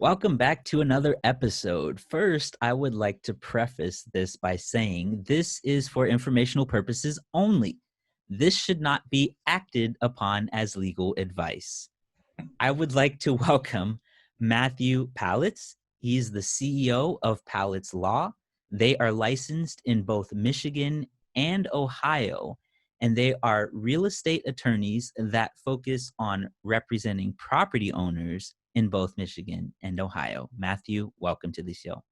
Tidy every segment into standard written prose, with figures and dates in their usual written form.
Welcome back to another episode. First, I would like to preface this by saying this is for informational purposes only. This should not be acted upon as legal advice. I would like to welcome Matthew Paletz. He's the CEO of Paletz Law. They are licensed in both Michigan and Ohio, and they are real estate attorneys that focus on representing property owners in both Michigan and Ohio. Matthew, welcome to the show.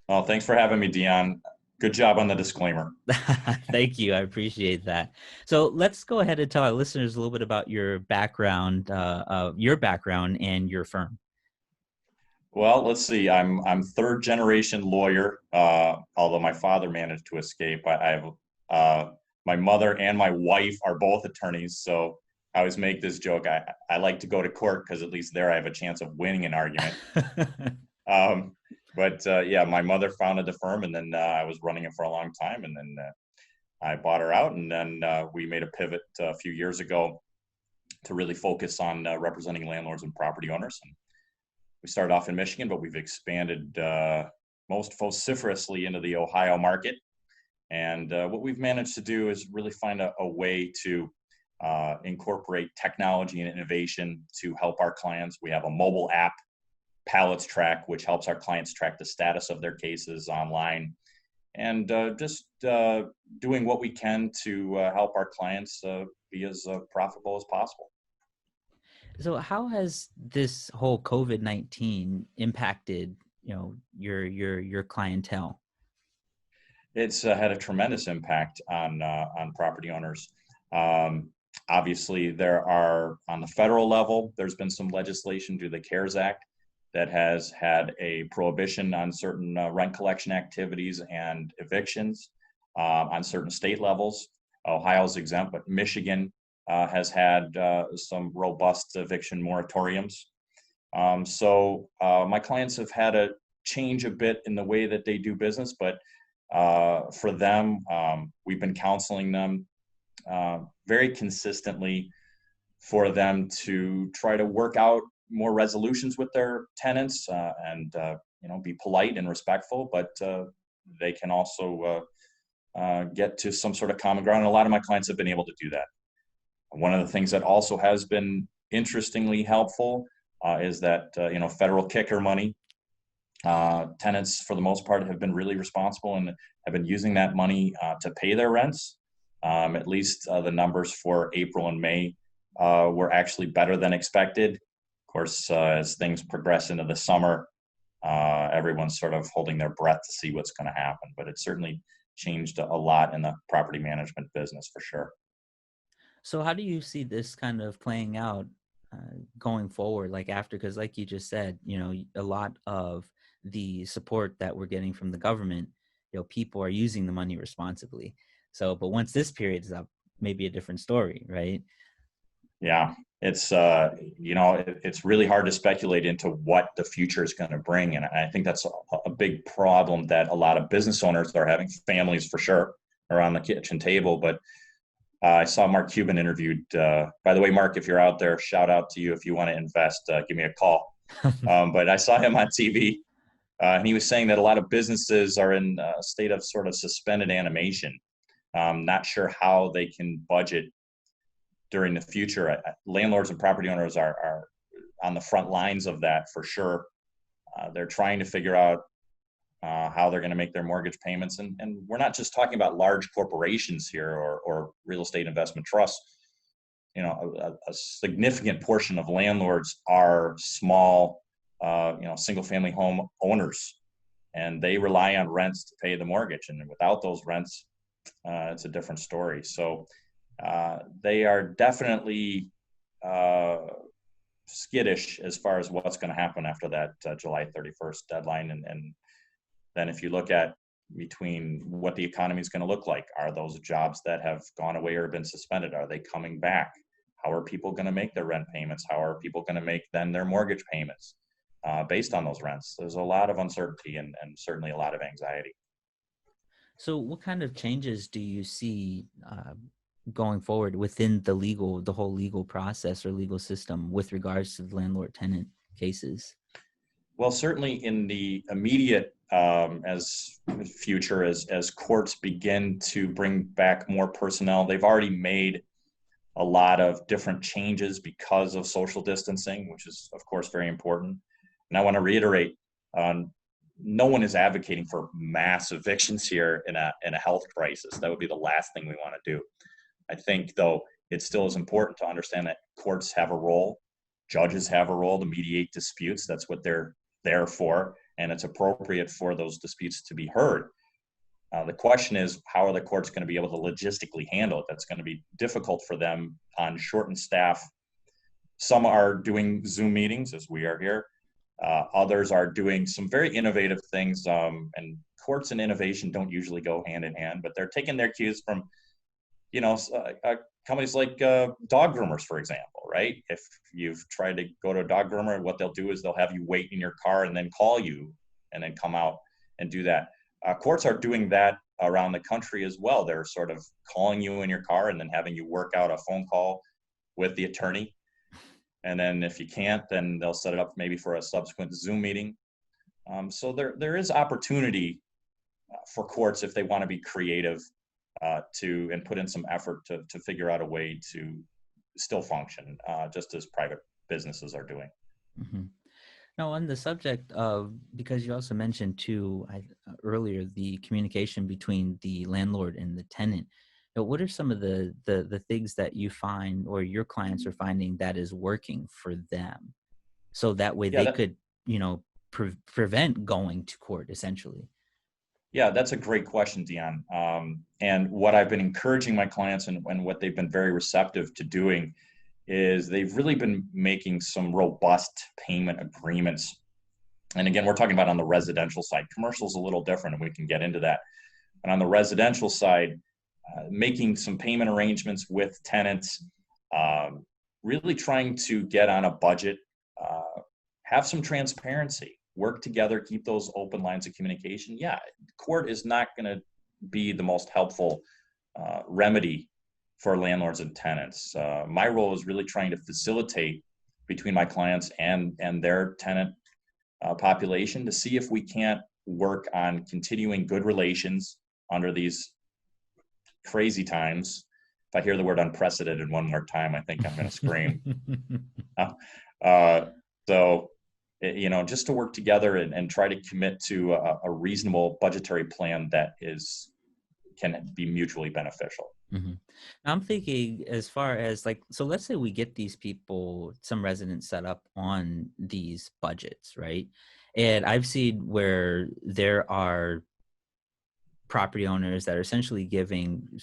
Well, thanks for having me, Dion. Good job on the disclaimer. Thank you. I appreciate that. So let's go ahead and tell our listeners a little bit about your background and your firm. Well, let's see. I'm third generation lawyer, although my father managed to escape. I have my mother and my wife are both attorneys, so I always make this joke. I like to go to court because at least there I have a chance of winning an argument. But my mother founded the firm, and then I was running it for a long time, and then I bought her out, and then we made a pivot a few years ago to really focus on representing landlords and property owners. And we started off in Michigan, but we've expanded most vociferously into the Ohio market. And what we've managed to do is really find a way to incorporate technology and innovation to help our clients. We have a mobile app, PaletzTrack, which helps our clients track the status of their cases online, and just doing what we can to help our clients be as profitable as possible. So how has this whole COVID-19 impacted, your clientele? It's had a tremendous impact on property owners. Obviously, there are, on the federal level, there's been some legislation through the CARES Act that has had a prohibition on certain rent collection activities and evictions on certain state levels. Ohio's exempt, but Michigan has had some robust eviction moratoriums. So my clients have had a change a bit in the way that they do business, but for them, we've been counseling them very consistently for them to try to work out more resolutions with their tenants and be polite and respectful, but they can also get to some sort of common ground. And a lot of my clients have been able to do that. One of the things that also has been interestingly helpful is that federal kicker money. Tenants, for the most part, have been really responsible and have been using that money to pay their rents. At least the numbers for April and May were actually better than expected. Of course, as things progress into the summer, everyone's sort of holding their breath to see what's going to happen. But it certainly changed a lot in the property management business for sure. So how do you see this kind of playing out going forward, like after, because like you just said, a lot of the support that we're getting from the government, people are using the money responsibly. So, but once this period is up, maybe a different story, right? Yeah, it's it's really hard to speculate into what the future is going to bring, and I think that's a big problem that a lot of business owners are having. Families, for sure, around the kitchen table. But I saw Mark Cuban interviewed. By the way, Mark, if you're out there, shout out to you. If you want to invest, give me a call. But I saw him on TV, and he was saying that a lot of businesses are in a state of sort of suspended animation. Not sure how they can budget during the future. Landlords and property owners are on the front lines of that for sure. They're trying to figure out how they're going to make their mortgage payments. And we're not just talking about large corporations here or real estate investment trusts. A significant portion of landlords are small, single family home owners, and they rely on rents to pay the mortgage. And without those rents, it's a different story. So they are definitely skittish as far as what's going to happen after that July 31st deadline. And then if you look at between what the economy is going to look like, are those jobs that have gone away or been suspended, are they coming back? How are people going to make their rent payments? How are people going to make then their mortgage payments based on those rents? There's a lot of uncertainty and certainly a lot of anxiety. So what kind of changes do you see going forward within the whole legal process or legal system with regards to the landlord-tenant cases? Well, certainly in the immediate as future, as courts begin to bring back more personnel, they've already made a lot of different changes because of social distancing, which is of course very important. And I want to reiterate, no one is advocating for mass evictions here in a health crisis. That would be the last thing we want to do. I think, though, it still is important to understand that courts have a role, judges have a role to mediate disputes. That's what they're there for, and it's appropriate for those disputes to be heard. The question is, how are the courts going to be able to logistically handle it? That's going to be difficult for them on shortened staff. Some are doing Zoom meetings, as we are here. Others are doing some very innovative things, and courts and innovation don't usually go hand in hand, but they're taking their cues from, companies like dog groomers, for example, right? If you've tried to go to a dog groomer, what they'll do is they'll have you wait in your car and then call you and then come out and do that. Courts are doing that around the country as well. They're sort of calling you in your car and then having you work out a phone call with the attorney. And then if you can't, then they'll set it up maybe for a subsequent Zoom meeting. So there is opportunity for courts, if they want to be creative, and put in some effort to figure out a way to still function, just as private businesses are doing. Mm-hmm. Now, on the subject of, because you also mentioned too earlier, the communication between the landlord and the tenant. What are some of the things that you find or your clients are finding that is working for them, so that way they could, prevent going to court essentially? Yeah, that's a great question, Dion. And what I've been encouraging my clients and what they've been very receptive to doing is they've really been making some robust payment agreements. And again, we're talking about on the residential side. Commercial is a little different, and we can get into that. And on the residential side, making some payment arrangements with tenants, really trying to get on a budget, have some transparency, work together, keep those open lines of communication. Yeah, court is not going to be the most helpful remedy for landlords and tenants. My role is really trying to facilitate between my clients and their tenant population to see if we can't work on continuing good relations under these crazy times. If I hear the word unprecedented one more time, I think I'm going to scream. Just to work together and try to commit to a reasonable budgetary plan that can be mutually beneficial. Mm-hmm. Now I'm thinking, as far as so let's say we get these people, some residents set up on these budgets, right? And I've seen where there are property owners that are essentially giving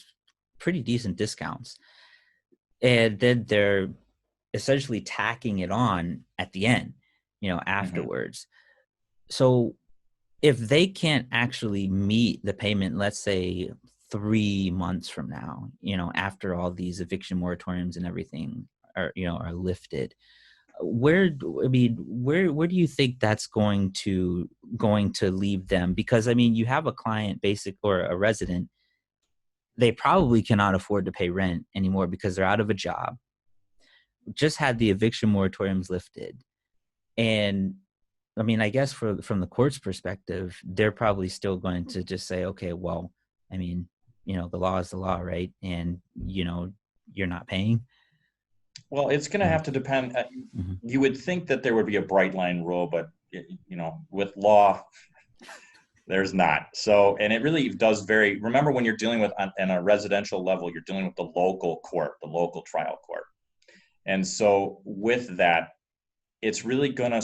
pretty decent discounts, and then they're essentially tacking it on at the end, afterwards. Mm-hmm. So if they can't actually meet the payment, let's say 3 months from now, after all these eviction moratoriums and everything are lifted, where do you think that's going to leave them? Because you have a client or a resident, they probably cannot afford to pay rent anymore because they're out of a job, just had the eviction moratoriums lifted. And I guess from the court's perspective, they're probably still going to just say, okay, well, the law is the law, right? And, you're not paying. Well, it's going to have to depend. Mm-hmm. You would think that there would be a bright line rule, but, with law, there's not. So, and it really does vary. Remember, when you're dealing with on a residential level, you're dealing with the local court, the local trial court. And so with that, it's really going to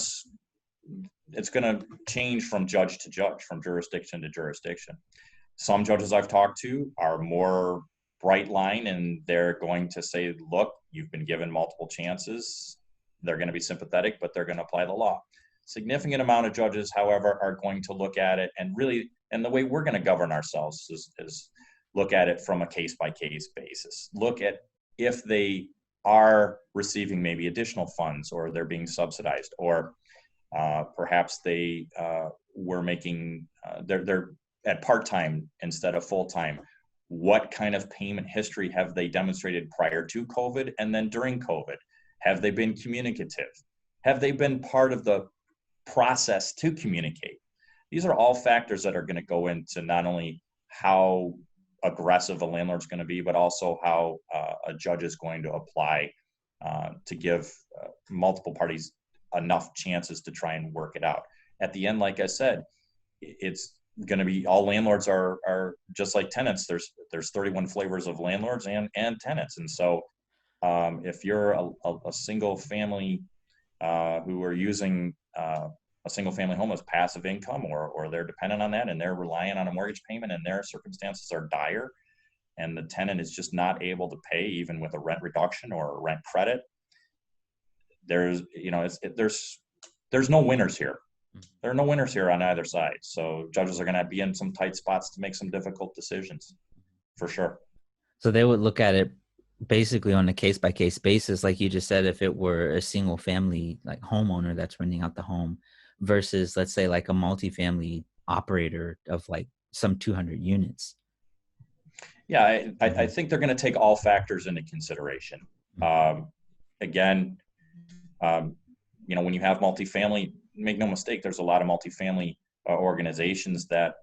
change from judge to judge, from jurisdiction to jurisdiction. Some judges I've talked to are more bright line, and they're going to say, look, you've been given multiple chances. They're going to be sympathetic, but they're going to apply the law. Significant amount of judges, however, are going to look at it and the way we're going to govern ourselves is look at it from a case-by-case basis. Look at if they are receiving maybe additional funds, or they're being subsidized, or perhaps they were making, they're at part-time instead of full-time. What kind of payment history have they demonstrated prior to COVID and then during COVID? Have they been communicative? Have they been part of the process to communicate. These are all factors that are going to go into not only how aggressive a landlord's going to be, but also how a judge is going to apply to give multiple parties enough chances to try and work it out. At the end, like I said, it's going to be all landlords are just like tenants. There's 31 flavors of landlords and tenants. And so if you're a single family who are using a single family home as passive income, or they're dependent on that and they're relying on a mortgage payment and their circumstances are dire, and the tenant is just not able to pay even with a rent reduction or a rent credit, there's no winners here. There are no winners here on either side. So judges are going to be in some tight spots to make some difficult decisions, for sure. So they would look at it basically on a case-by-case basis, like you just said, if it were a single family like homeowner that's renting out the home versus, let's say, like a multifamily operator of like some 200 units. Yeah, I think they're going to take all factors into consideration. Again, when you have multifamily, make no mistake, there's a lot of multifamily organizations that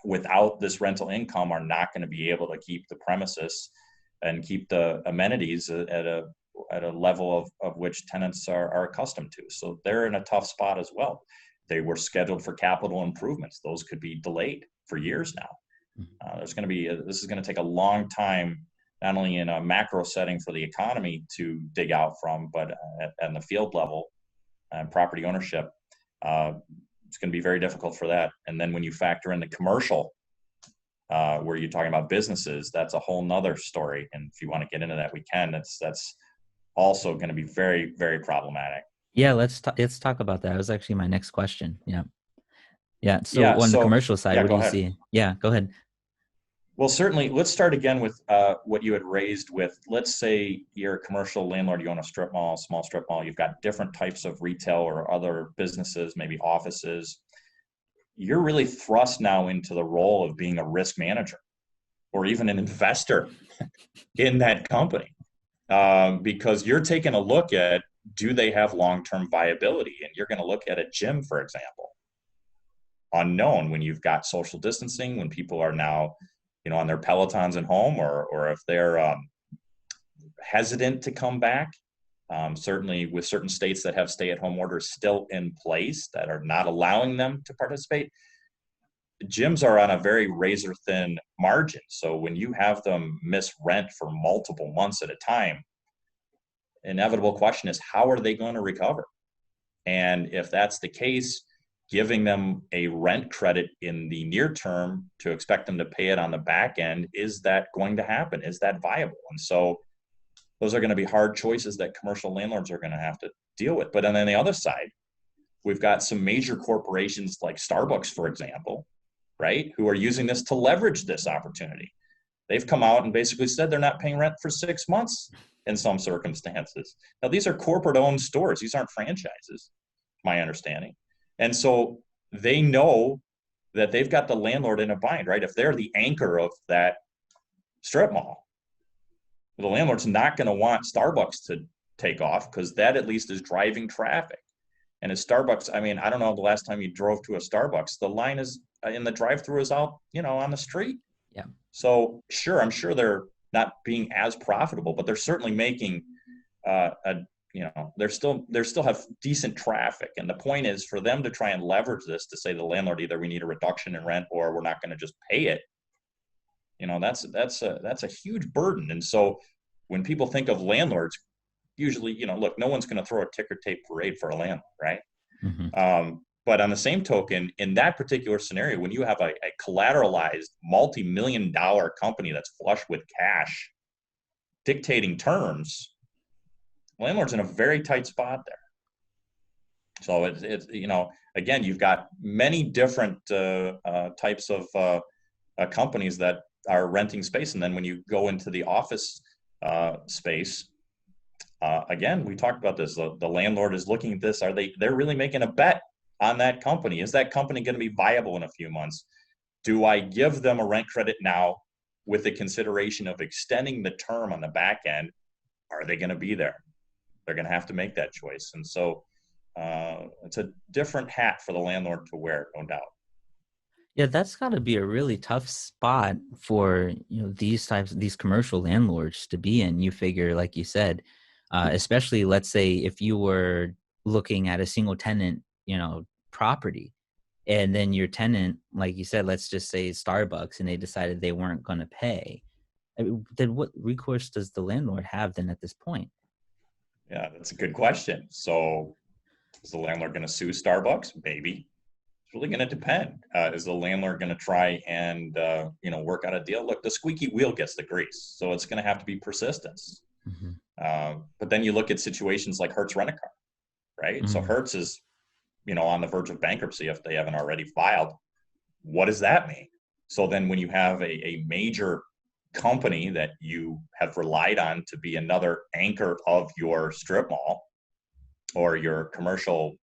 without this rental income are not going to be able to keep the premises and keep the amenities at a level of which tenants are accustomed to. So they're in a tough spot as well. They were scheduled for capital improvements. Those could be delayed for years now. This is going to take a long time, not only in a macro setting for the economy to dig out from, but at the field level and property ownership. It's going to be very difficult for that. And then when you factor in the commercial, where you're talking about businesses, that's a whole nother story. And if you want to get into that, we can. That's also going to be very, very problematic. Yeah, let's talk about that. That was actually my next question. Yeah. So on the commercial side, what do you see? Yeah, go ahead. Well, certainly, let's start again with what you had raised with, let's say you're a commercial landlord, you own a strip mall, small strip mall, you've got different types of retail or other businesses, maybe offices. You're really thrust now into the role of being a risk manager or even an investor in that company, because you're taking a look at, do they have long-term viability? And you're going to look at a gym, for example, unknown when you've got social distancing, when people are now on their Pelotons at home, or if they're hesitant to come back. Certainly with certain states that have stay-at-home orders still in place that are not allowing them to participate, gyms are on a very razor-thin margin. So when you have them miss rent for multiple months at a time, inevitable question is, how are they going to recover? And if that's the case, giving them a rent credit in the near term to expect them to pay it on the back end, is that going to happen? Is that viable? And so those are going to be hard choices that commercial landlords are going to have to deal with. But then on the other side, we've got some major corporations like Starbucks, for example, right, who are using this to leverage this opportunity. They've come out and basically said they're not paying rent for 6 months in some circumstances. Now, these are corporate-owned stores. These aren't franchises, my understanding. And so they know that they've got the landlord in a bind, right? If they're the anchor of that strip mall, the landlord's not going to want Starbucks to take off, because that at least is driving traffic. And at Starbucks, I don't know the last time you drove to a Starbucks, the line is in the drive-through is out, on the street. Yeah. So sure, I'm sure they're not being as profitable, but they're certainly making they still have decent traffic. And the point is for them to try and leverage this to say to the landlord, either we need a reduction in rent or we're not going to just pay it. That's a huge burden. And so when people think of landlords, usually, look, no one's going to throw a ticker tape parade for a landlord, right? Mm-hmm. But on the same token, in that particular scenario, when you have a collateralized multi-million-dollar company that's flush with cash dictating terms, landlord's in a very tight spot there. So it's again, you've got many different types of companies that are renting space. And then when you go into the office space, again, we talked about this. The landlord is looking at this. They're really making a bet on that company. Is that company going to be viable in a few months? Do I give them a rent credit now with the consideration of extending the term on the back end? Are they going to be there? They're going to have to make that choice. And so it's a different hat for the landlord to wear, no doubt. Yeah, that's got to be a really tough spot for, these commercial landlords to be in. You figure, like you said, especially let's say if you were looking at a single tenant, property, and then your tenant, like you said, let's just say Starbucks, and they decided they weren't going to pay. I mean, then what recourse does the landlord have then at this point? Yeah, that's a good question. So is the landlord going to sue Starbucks? Maybe. It's really going to depend. Is the landlord going to try and work out a deal? Look, the squeaky wheel gets the grease, so it's going to have to be persistence. Mm-hmm. But then you look at situations like Hertz Rent-A-Car, right? Mm-hmm. So Hertz is on the verge of bankruptcy if they haven't already filed. What does that mean? So then when you have a major company that you have relied on to be another anchor of your strip mall or your commercial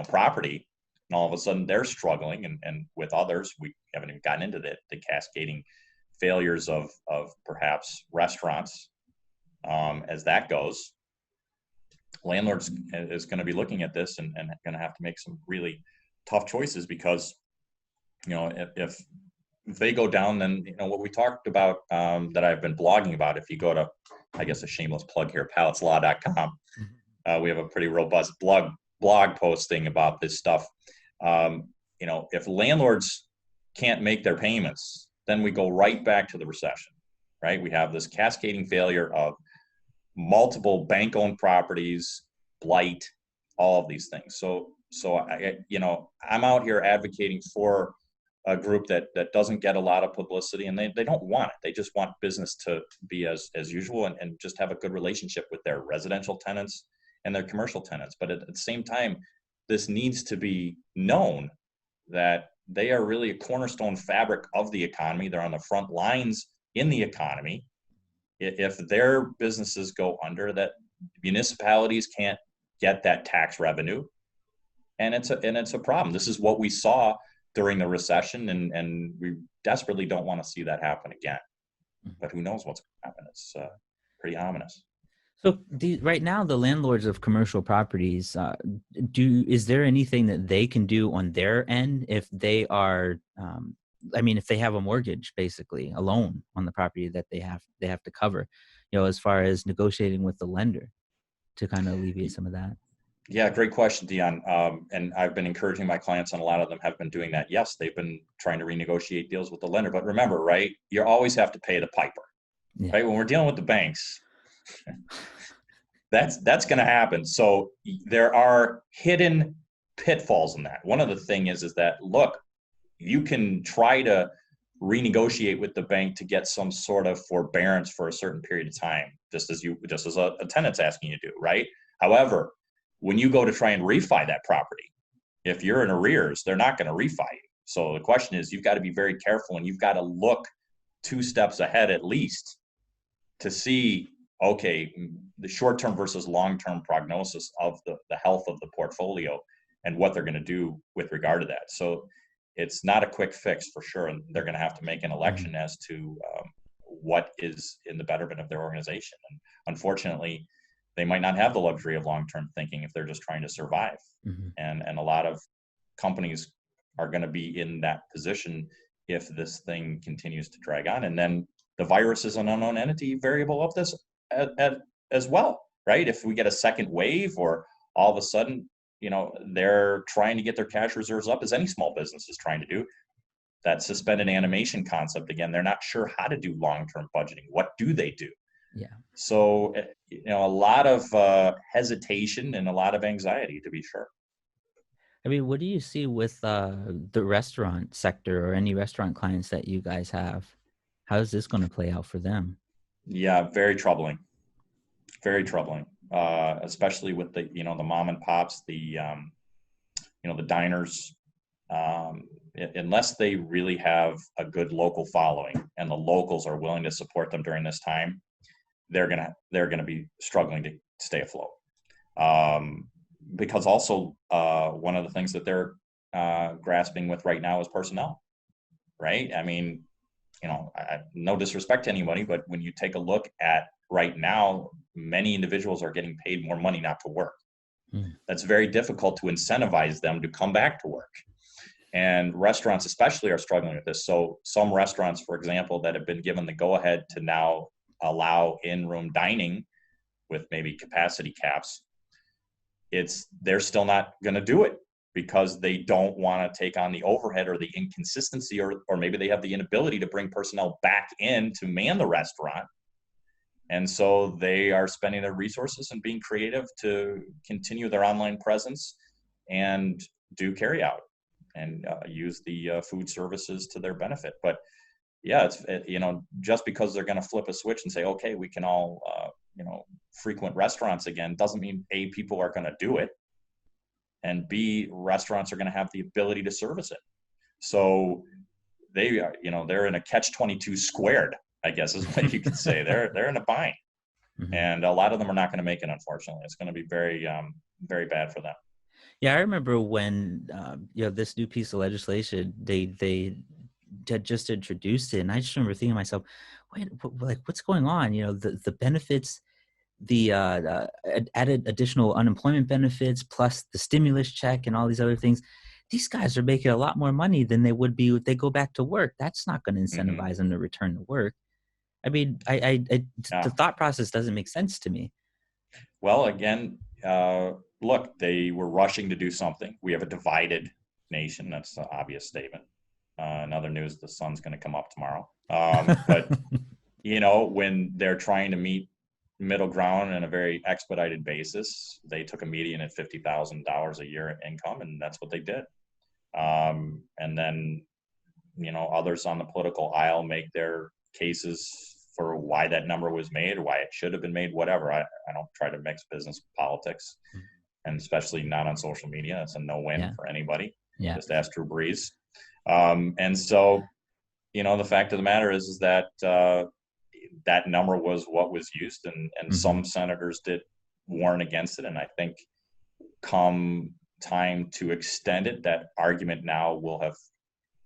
property, and all of a sudden they're struggling, and with others, we haven't even gotten into the cascading failures of perhaps restaurants. As that goes, landlords is going to be looking at this and going to have to make some really tough choices, because if they go down, then what we talked about, that I've been blogging about. If you go to, I guess, a shameless plug here, PaletzLaw.com, we have a pretty robust blog posting about this stuff. If landlords can't make their payments, then we go right back to the recession, right? We have this cascading failure of multiple bank-owned properties, blight, all of these things. So I'm out here advocating for a group that doesn't get a lot of publicity, and they don't want it. They just want business to be as usual, and just have a good relationship with their residential tenants and their commercial tenants. But at the same time, this needs to be known that they are really a cornerstone fabric of the economy. They're on the front lines in the economy. If their businesses go under, that municipalities can't get that tax revenue, and it's a problem. This is what we saw during the recession, and we desperately don't want to see that happen again. But who knows what's going to happen? It's pretty ominous. So right now, the landlords of commercial properties, is there anything that they can do on their end if they are, if they have a mortgage, basically a loan on the property that they have to cover, as far as negotiating with the lender to kind of alleviate some of that? Yeah, great question, Dion. And I've been encouraging my clients, and a lot of them have been doing that. Yes, they've been trying to renegotiate deals with the lender, but remember, right? You always have to pay the piper, right? When we're dealing with the banks, that's going to happen. So there are hidden pitfalls in that. One of the things is that, look, you can try to renegotiate with the bank to get some sort of forbearance for a certain period of time, just as a tenant's asking you to do, right? However, when you go to try and refi that property, if you're in arrears, they're not going to refi you. So the question is, you've got to be very careful, and you've got to look 2 steps ahead at least to see, okay, the short-term versus long-term prognosis of the health of the portfolio and what they're going to do with regard to that. So it's not a quick fix for sure, and they're going to have to make an election as to what is in the betterment of their organization. And unfortunately, they might not have the luxury of long-term thinking if they're just trying to survive. Mm-hmm. And a lot of companies are going to be in that position if this thing continues to drag on. And then the virus is an unknown entity variable of this as well, right? If we get a second wave, or all of a sudden, they're trying to get their cash reserves up, as any small business is trying to do. That suspended animation concept, again, they're not sure how to do long-term budgeting. What do they do? Yeah. So, a lot of hesitation and a lot of anxiety, to be sure. I mean, what do you see with the restaurant sector or any restaurant clients that you guys have? How is this going to play out for them? Yeah, very troubling. Very troubling, especially with the mom and pops, the diners. Unless they really have a good local following and the locals are willing to support them during this time, they're gonna be struggling to stay afloat. Because also one of the things that they're grasping with right now is personnel, right? I mean, no disrespect to anybody, but when you take a look at right now, many individuals are getting paid more money not to work. Mm. That's very difficult to incentivize them to come back to work. And restaurants especially are struggling with this. So some restaurants, for example, that have been given the go-ahead to now allow in-room dining with maybe capacity caps, they're still not going to do it because they don't want to take on the overhead or the inconsistency, or maybe they have the inability to bring personnel back in to man the restaurant. And so they are spending their resources and being creative to continue their online presence and do carry out and use the food services to their benefit. But yeah, just because they're going to flip a switch and say, okay, we can all, frequent restaurants again, doesn't mean A, people are going to do it, and B, restaurants are going to have the ability to service it. So they are, they're in a catch-22 squared, I guess is what you could say. They're in a bind. Mm-hmm. And a lot of them are not going to make it, unfortunately. It's going to be very, very bad for them. Yeah, I remember when this new piece of legislation they had just introduced it, and I just remember thinking to myself, "Wait, what's going on?" The benefits, the added additional unemployment benefits, plus the stimulus check, and all these other things. These guys are making a lot more money than they would be if they go back to work. That's not going to incentivize them to return to work. I mean, the thought process doesn't make sense to me. Well, again, look, they were rushing to do something. We have a divided nation. That's an obvious statement. In other news, the sun's going to come up tomorrow. But, when they're trying to meet middle ground in a very expedited basis, they took a median at $50,000 a year income, and that's what they did. And then, others on the political aisle make their cases for why that number was made or why it should have been made, whatever. I don't try to mix business with politics, and especially not on social media. It's a no-win for anybody. Yeah. Just ask Drew Brees. And so, the fact of the matter is that that number was what was used, and some senators did warn against it. And I think come time to extend it, that argument now will have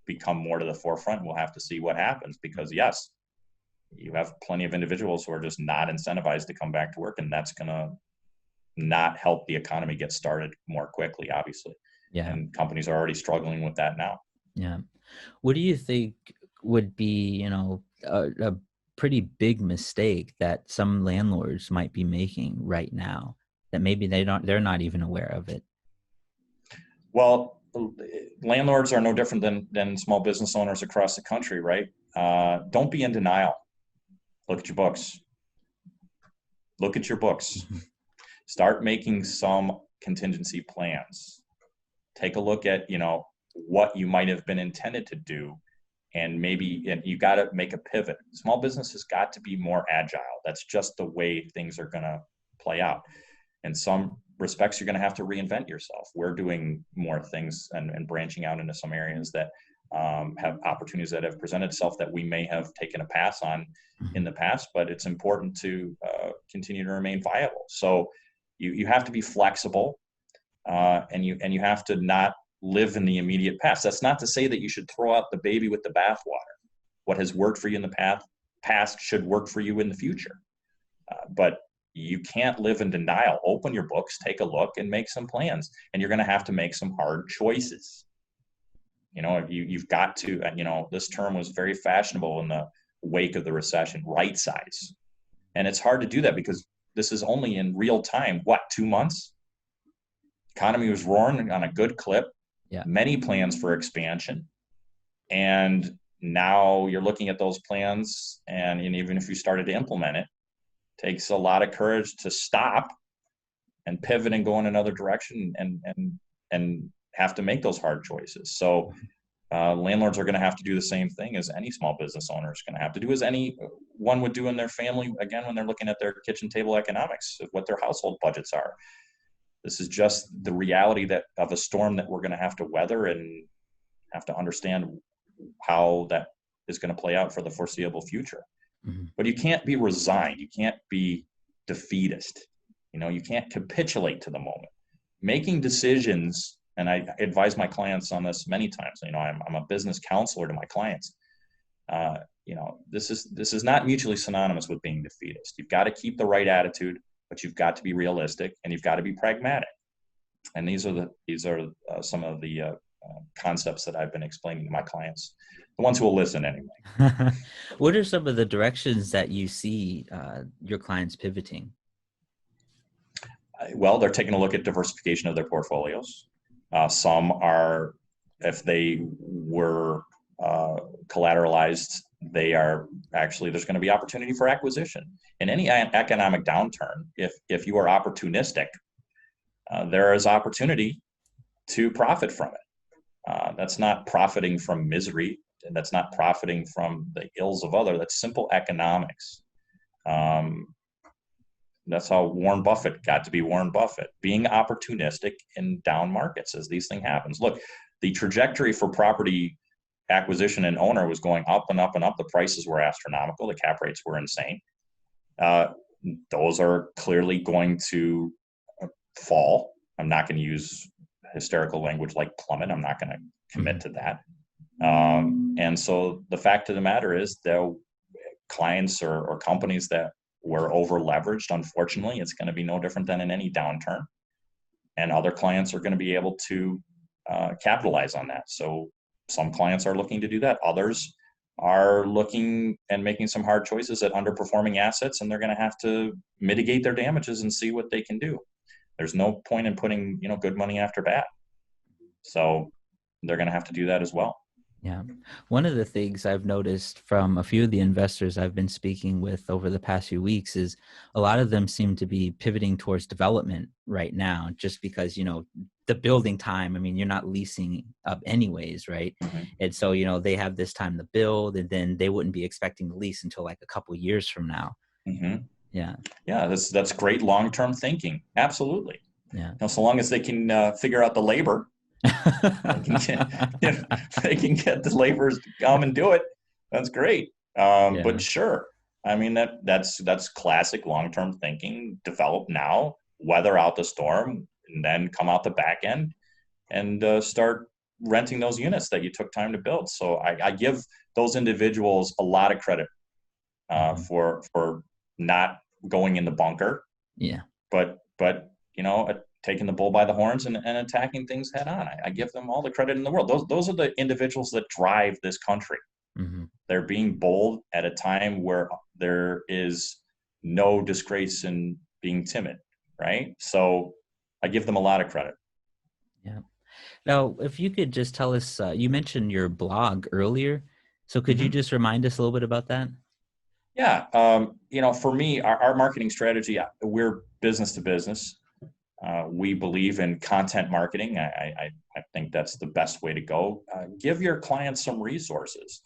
become more to the forefront. We'll have to see what happens, because yes, you have plenty of individuals who are just not incentivized to come back to work, and that's going to not help the economy get started more quickly, obviously. Yeah. And companies are already struggling with that now. Yeah. What do you think would be, a pretty big mistake that some landlords might be making right now that maybe they're not even aware of it? Well, landlords are no different than small business owners across the country, right? Don't be in denial. Look at your books. Look at your books. Start making some contingency plans. Take a look at, what you might have been intended to do, and you got to make a pivot. Small business has got to be more agile. That's just the way things are going to play out. In some respects, you're going to have to reinvent yourself. We're doing more things and branching out into some areas that have opportunities that have presented itself that we may have taken a pass on in the past, but it's important to continue to remain viable. So you have to be flexible, and you have to not live in the immediate past. That's not to say that you should throw out the baby with the bathwater. What has worked for you in the past should work for you in the future. But you can't live in denial. Open your books, take a look, and make some plans. And you're going to have to make some hard choices. You've got to, this term was very fashionable in the wake of the recession, right size. And it's hard to do that because this is only in real time. 2 months? Economy was roaring on a good clip. Yeah. Many plans for expansion. And now you're looking at those plans, and even if you started to implement it, takes a lot of courage to stop and pivot and go in another direction and have to make those hard choices. So landlords are going to have to do the same thing as any small business owner is going to have to do, as anyone would do in their family, again, when they're looking at their kitchen table economics of what their household budgets are. This is just the reality of a storm that we're going to have to weather, and have to understand how that is going to play out for the foreseeable future. But you can't be resigned. You can't be defeatist. You can't capitulate to the moment. Making decisions, and I advise my clients on this many times. I'm a business counselor to my clients. This is not mutually synonymous with being defeatist. You've got to keep the right attitude, but you've got to be realistic, and you've got to be pragmatic. And these are some of the concepts that I've been explaining to my clients, the ones who will listen anyway. What are some of the directions that you see your clients pivoting? Well, they're taking a look at diversification of their portfolios. Some are, if they were collateralized, they are actually, there's going to be opportunity for acquisition. In any economic downturn, if you are opportunistic, there is opportunity to profit from it. That's not profiting from misery. That's not profiting from the ills of others. That's simple economics. That's how Warren Buffett got to be Warren Buffett, being opportunistic in down markets as these things happens. Look, the trajectory for property acquisition and owner was going up and up and up. The prices were astronomical. The cap rates were insane. Those are clearly going to fall. I'm not going to use hysterical language like plummet. I'm not going to commit to that. And so the fact of the matter is that clients or companies that were over leveraged, unfortunately, it's going to be no different than in any downturn. And other clients are going to be able to capitalize on that. So some clients are looking to do that. Others are looking and making some hard choices at underperforming assets, and they're going to have to mitigate their damages and see what they can do. There's no point in putting, good money after bad. So they're going to have to do that as well. Yeah. One of the things I've noticed from a few of the investors I've been speaking with over the past few weeks is a lot of them seem to be pivoting towards development right now, just because, the building time, you're not leasing up anyways, right? Mm-hmm. And so, they have this time to build, and then they wouldn't be expecting to lease until like a couple of years from now. Mm-hmm. Yeah. Yeah, that's great long-term thinking. Absolutely. Yeah. So long as they can figure out the labor, they can get the laborers to come and do it. That's great. Yeah. But sure, that's classic long-term thinking. Develop now, weather out the storm, and then come out the back end and start renting those units that you took time to build. So I give those individuals a lot of credit for not going in the bunker. Yeah. But taking the bull by the horns and attacking things head on. I give them all the credit in the world. Those are the individuals that drive this country. Mm-hmm. They're being bold at a time where there is no disgrace in being timid, right? So I give them a lot of credit. Yeah. Now, if you could just tell us, you mentioned your blog earlier. So could you just remind us a little bit about that? Yeah. For me, our marketing strategy, we're business to business. We believe in content marketing. I think that's the best way to go. Give your clients some resources,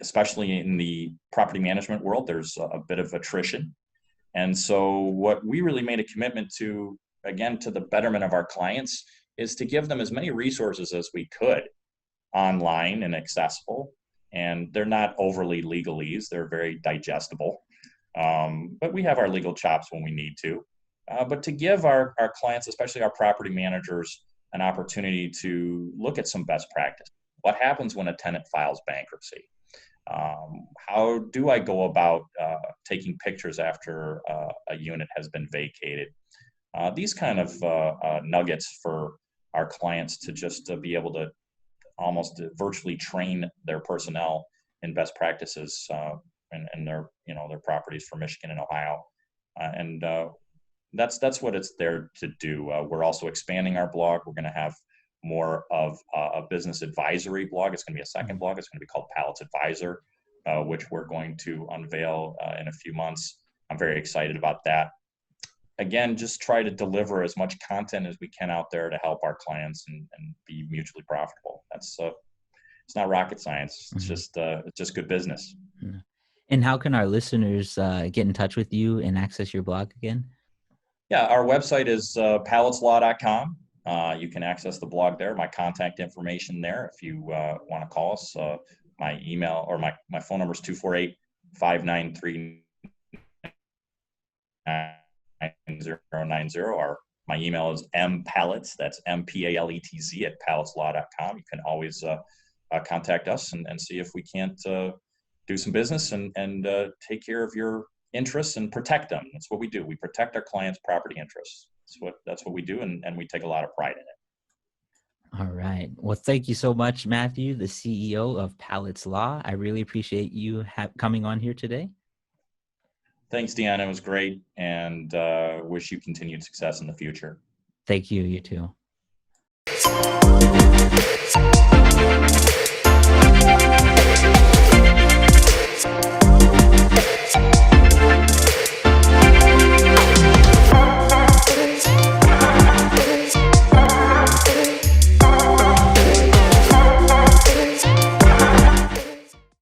especially in the property management world. There's a bit of attrition. And so what we really made a commitment to, again, to the betterment of our clients, is to give them as many resources as we could online and accessible. And they're not overly legalese. They're very digestible. But we have our legal chops when we need to. But to give our clients, especially our property managers, an opportunity to look at some best practice. What happens when a tenant files bankruptcy? How do I go about taking pictures after a unit has been vacated? These kind of nuggets for our clients to just be able to almost virtually train their personnel in best practices and their properties for Michigan and Ohio. That's what it's there to do. We're also expanding our blog. We're going to have more of a business advisory blog. It's going to be a second blog. It's going to be called Paletz Advisor, which we're going to unveil in a few months. I'm very excited about that. Again, just try to deliver as much content as we can out there to help our clients and be mutually profitable. That's it's not rocket science. It's just good business. And how can our listeners get in touch with you and access your blog again? Yeah, our website is PaletzLaw.com. You can access the blog there, my contact information there if you want to call us. My email or my phone number is 248-593-9090, or my email is mpaletz, that's MPALETZ at PaletzLaw.com. You can always contact us and see if we can't do some business and take care of your interests and protect them. That's what we do. We protect our clients' property interests. that's what we do, and we take a lot of pride in it. All right. Well, thank you so much, Matthew, the CEO of Paletz Law. I really appreciate you coming on here today. Thanks, Dion. It was great, and wish you continued success in the future. Thank you. You too.